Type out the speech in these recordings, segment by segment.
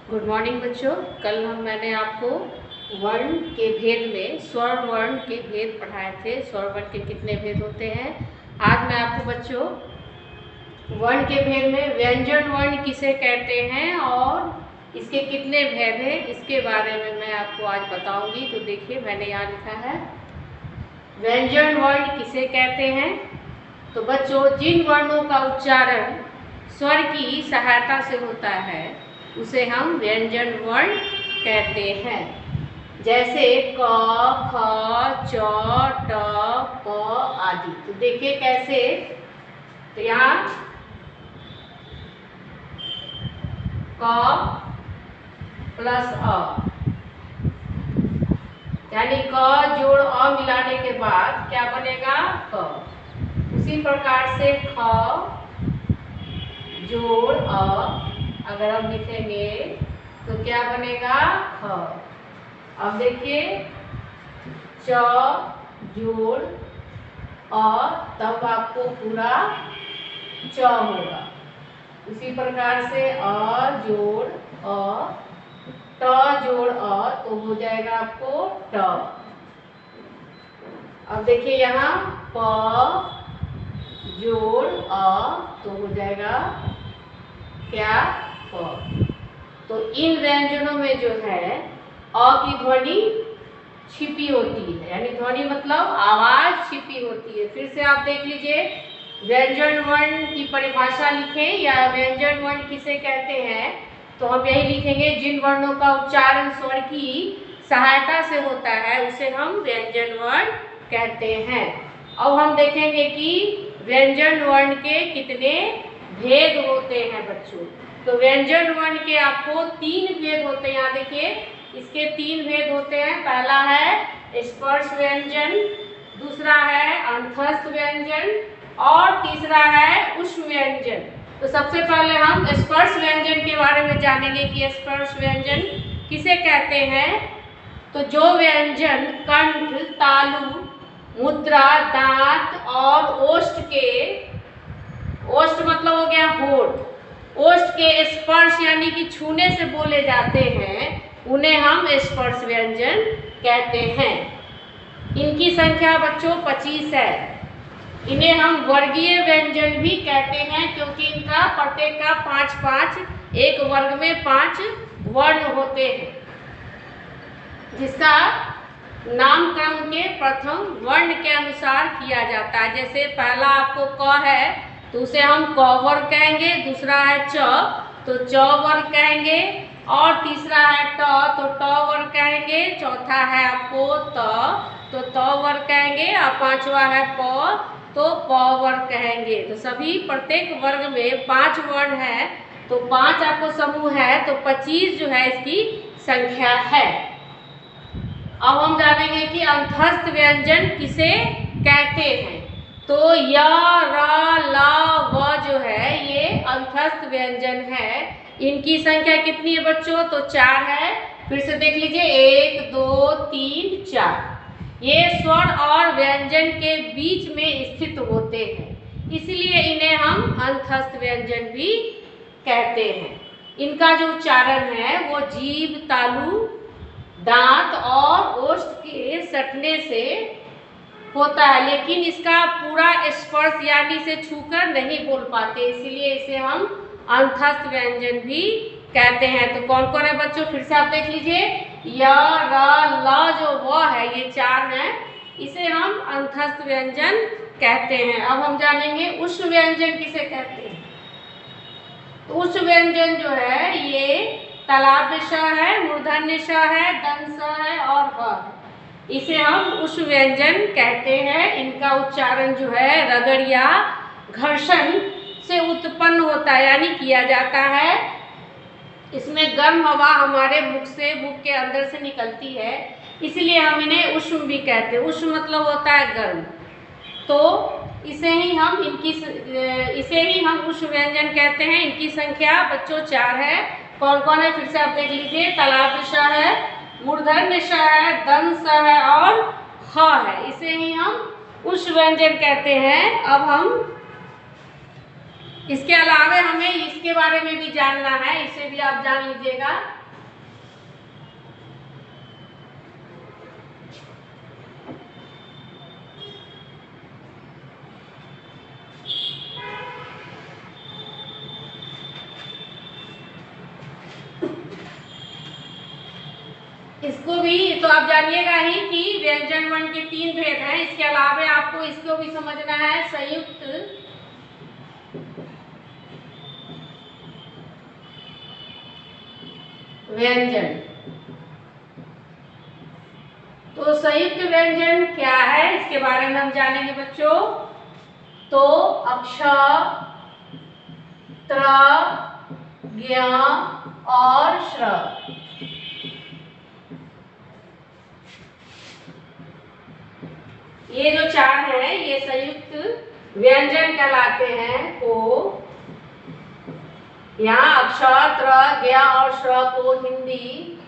Good morning बच्चों। कल मैंने आपको वर्ण के भेद में स्वर वर्ण के भेद पढ़ाए थे। स्वर वर्ण के कितने भेद होते हैं। आज मैं आपको बच्चों वर्ण के भेद में व्यंजन वर्ण किसे कहते हैं और इसके कितने भेद हैं इसके बारे में मैं आपको आज बताऊंगी। तो देखिए मैंने यहाँ लिखा है व्यंजन वर्ण किसे कहते हैं। तो बच्चों जिन वर्णों का उच्चारण स्वर की सहायता से होता है उसे हम व्यंजन वर्ण कहते हैं। जैसे क, ख, च, ट, प आदि। तो देखिए कैसे। तो यहाँ क प्लस अ यानी क जोड़ अ मिलाने के बाद क्या बनेगा क। उसी प्रकार से ख जोड़ अ अगर हम लिखेंगे तो क्या बनेगा ख। अब देखिए च जोड़ अ तब आपको पूरा च होगा। उसी प्रकार से अ जोड़ अ ट जोड़ अ तो हो जाएगा आपको ट। अब देखिए यहाँ प जोड़ अ तो हो जाएगा क्या प। तो इन व्यंजनों में जो है अ की ध्वनि छिपी होती है, यानी ध्वनि मतलब आवाज छिपी होती है। फिर से आप देख लीजिए व्यंजन वर्ण की परिभाषा लिखें या व्यंजन वर्ण किसे कहते हैं। तो हम यही लिखेंगे जिन वर्णों का उच्चारण स्वर की सहायता से होता है उसे हम व्यंजन वर्ण कहते हैं। अब हम देखेंगे कि व्यंजन वर्ण के कितने भेद होते हैं बच्चों। तो व्यंजन वर्ण के आपको 3 भेद होते हैं। यहाँ देखिए इसके 3 भेद होते हैं। पहला है स्पर्श व्यंजन, दूसरा है अंतस्थ व्यंजन और तीसरा है उष्ण व्यंजन। तो सबसे पहले हम स्पर्श व्यंजन के बारे में जानेंगे कि स्पर्श व्यंजन किसे कहते हैं। तो जो व्यंजन कंठ, तालु, मुद्रा, दांत और ओष्ठ मतलब हो गया होठ, ओष्ठ के स्पर्श यानी कि छूने से बोले जाते हैं उन्हें हम स्पर्श व्यंजन कहते हैं। इनकी संख्या बच्चों 25 है। इन्हें हम वर्गीय व्यंजन भी कहते हैं क्योंकि इनका प्रत्येक का 5-5 एक वर्ग में 5 वर्ण होते हैं जिसका नामकरण के प्रथम वर्ण के अनुसार किया जाता है। जैसे पहला आपको क है तो उसे हम क वर्ग कहेंगे, दूसरा है च तो च वर्ग कहेंगे और तीसरा है ट तो ट वर्ग कहेंगे, चौथा है आपको त तो त वर्ग कहेंगे और पांचवा है प तो प वर्ग कहेंगे। तो सभी प्रत्येक वर्ग में 5 वर्ण है तो 5 आपको समूह है तो 25 जो है इसकी संख्या है। अब हम जानेंगे कि अंतस्थ व्यंजन किसे कहते हैं। तो य, र, ल, व जो है ये अंतस्थ व्यंजन है। इनकी संख्या कितनी है बच्चों। तो 4 है। फिर से देख लीजिए 1 2 3 4। ये स्वर और व्यंजन के बीच में स्थित होते हैं इसलिए इन्हें हम अंतस्थ व्यंजन भी कहते हैं। इनका जो उच्चारण है वो जीभ, तालु, दांत और ओष्ठ के सटने से होता है लेकिन इसका पूरा स्पर्श यानी से छूकर नहीं बोल पाते इसलिए इसे हम अंतस्थ व्यंजन भी कहते हैं। तो कौन कौन है बच्चों फिर से आप देख लीजिए य, र, ल जो व है ये 4 है, इसे हम अंतस्थ व्यंजन कहते हैं। अब हम जानेंगे उष्ण व्यंजन किसे कहते हैं। तो उष्ण व्यंजन जो है ये तालाब श है, मूर्धन्य श है, दंत स है और ह है। इसे हम उष्ण व्यंजन कहते हैं। इनका उच्चारण जो है रगड़ या घर्षण से उत्पन्न होता है यानी किया जाता है। इसमें गर्म हवा हमारे मुख के अंदर से निकलती है इसलिए हम इन्हें उष्ण भी कहते हैं। उष्ण मतलब होता है गर्म। तो इसे ही हम उष्ण व्यंजन कहते हैं। इनकी संख्या बच्चों 4 है। कौन कौन है फिर से आप देख लीजिए तालाब श है, मूर्धन्य श है, दंत स है और ह है। इसे ही हम उष्ण व्यंजन कहते हैं। अब हम इसके अलावा हमें इसके बारे में भी जानना है, इसे भी आप जान लीजिएगा। इसको भी तो आप जानिएगा ही कि व्यंजन वर्ण के 3 भेद हैं। इसके अलावा आपको इसको भी समझना है, संयुक्त व्यंजन। तो संयुक्त व्यंजन क्या है, इसके बारे में हम जानेंगे बच्चों। तो अक्ष, त्र, ज्ञ और श्र, ये जो 4 हैं ये संयुक्त व्यंजन कहलाते हैं। को यहाँ अक्ष, त्र, ज्ञ और श्र को हिंदी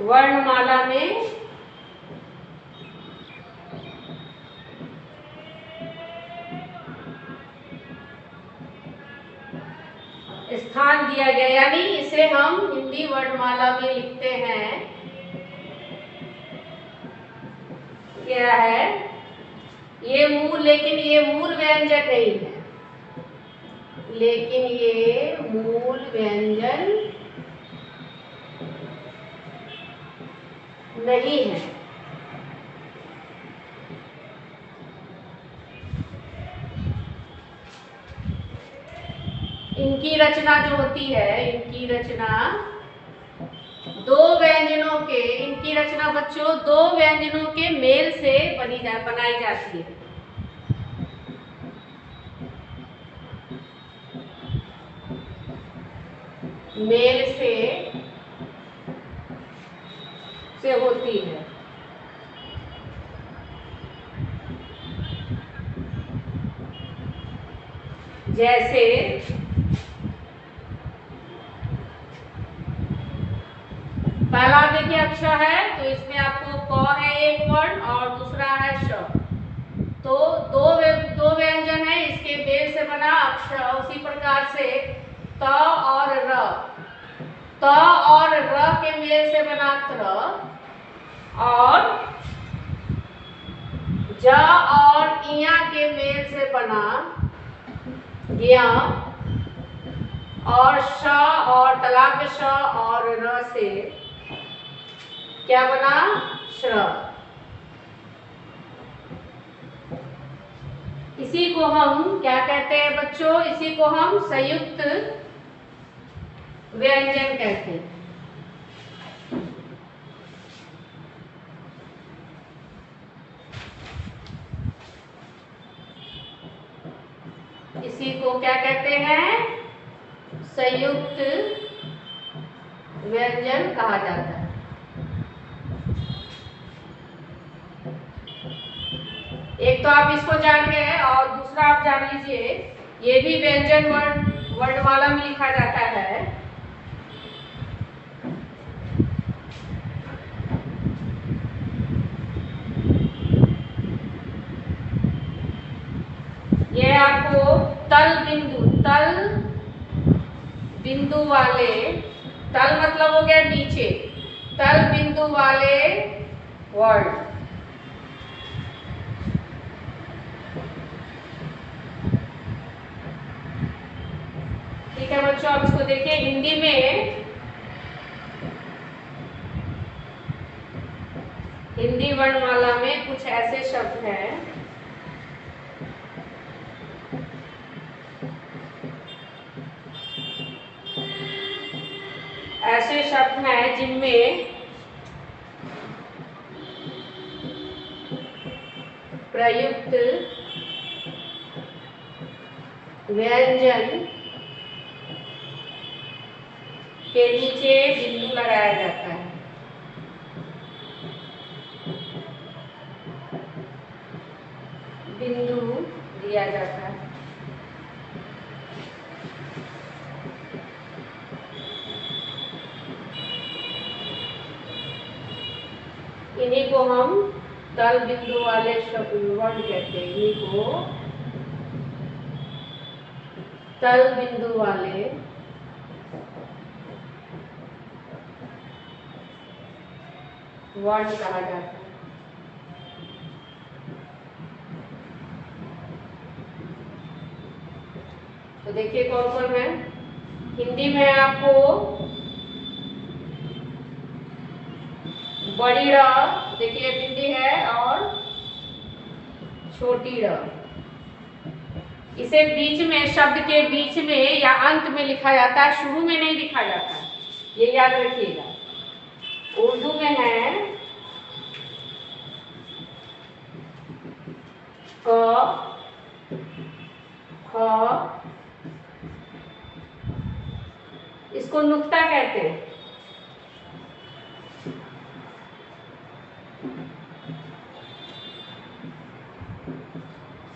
वर्णमाला में स्थान दिया गया, यानी इसे हम हिंदी वर्णमाला में लिखते हैं। क्या है ये मूल, लेकिन ये मूल व्यंजन नहीं है, लेकिन ये मूल व्यंजन नहीं है। इनकी रचना जो होती है, इनकी रचना दो व्यंजनों के, इनकी रचना बच्चों 2 व्यंजनों के मेल से बनाई जाती है। मेल से होती है। जैसे पहला देखिए अक्षर है, तो इसमें आपको क है एक वर्ण और दूसरा है श। तो दो व्यंजन है, इसके मेल से बना अक्षर। उसी प्रकार से त और र, त और र के मेल से बना त्र, और ज और इया के मेल से बना ज्ञ, और श और तलाक श और र से क्या बना श्र। इसी को हम क्या कहते हैं बच्चों, इसी को हम संयुक्त व्यंजन कहते हैं। इसी को क्या कहते हैं, संयुक्त व्यंजन कहा जाता है। एक तो आप इसको जान गए और दूसरा आप जान लीजिए, ये भी व्यंजन वर्णमाला में लिखा जाता है। ये आपको तल बिंदु वाले, तल मतलब हो गया नीचे, तल बिंदु वाले वर्ण। ठीक है बच्चों, अब इसको देखिए हिंदी में, हिंदी वर्णमाला में कुछ ऐसे शब्द हैं, ऐसे शब्द हैं जिनमें प्रयुक्त व्यंजन के नीचे बिंदु लगाया जाता है। बिंदु दिया जाता है। इन्हीं को हम तल बिंदु वाले वर्ण कहते हैं। इन्हीं को तल बिंदु वाले वर्ण कहा जाता है। तो देखिए कौन कौन है। हिंदी में आपको बड़ी र, देखिए बिंदी है, और छोटी र। इसे बीच में, शब्द के बीच में या अंत में लिखा जाता है, शुरू में नहीं लिखा जाता है, ये याद रखिएगा। उर्दू में है क, ख, इसको नुक्ता कहते हैं।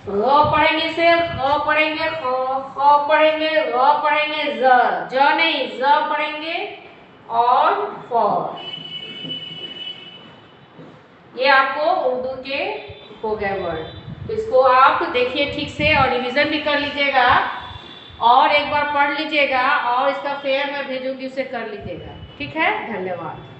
र पढ़ेंगे से ख पढ़ेंगे, ख पढ़ेंगे, र पढ़ेंगे, ज नहीं, ज पढ़ेंगे, और फ। ये आपको उर्दू के हो गए वर्ड। तो इसको आप देखिए ठीक से और रिवीजन भी कर लीजिएगा, और एक बार पढ़ लीजिएगा, और इसका फेयर मैं भेजूंगी, उसे कर लीजिएगा। ठीक है, धन्यवाद।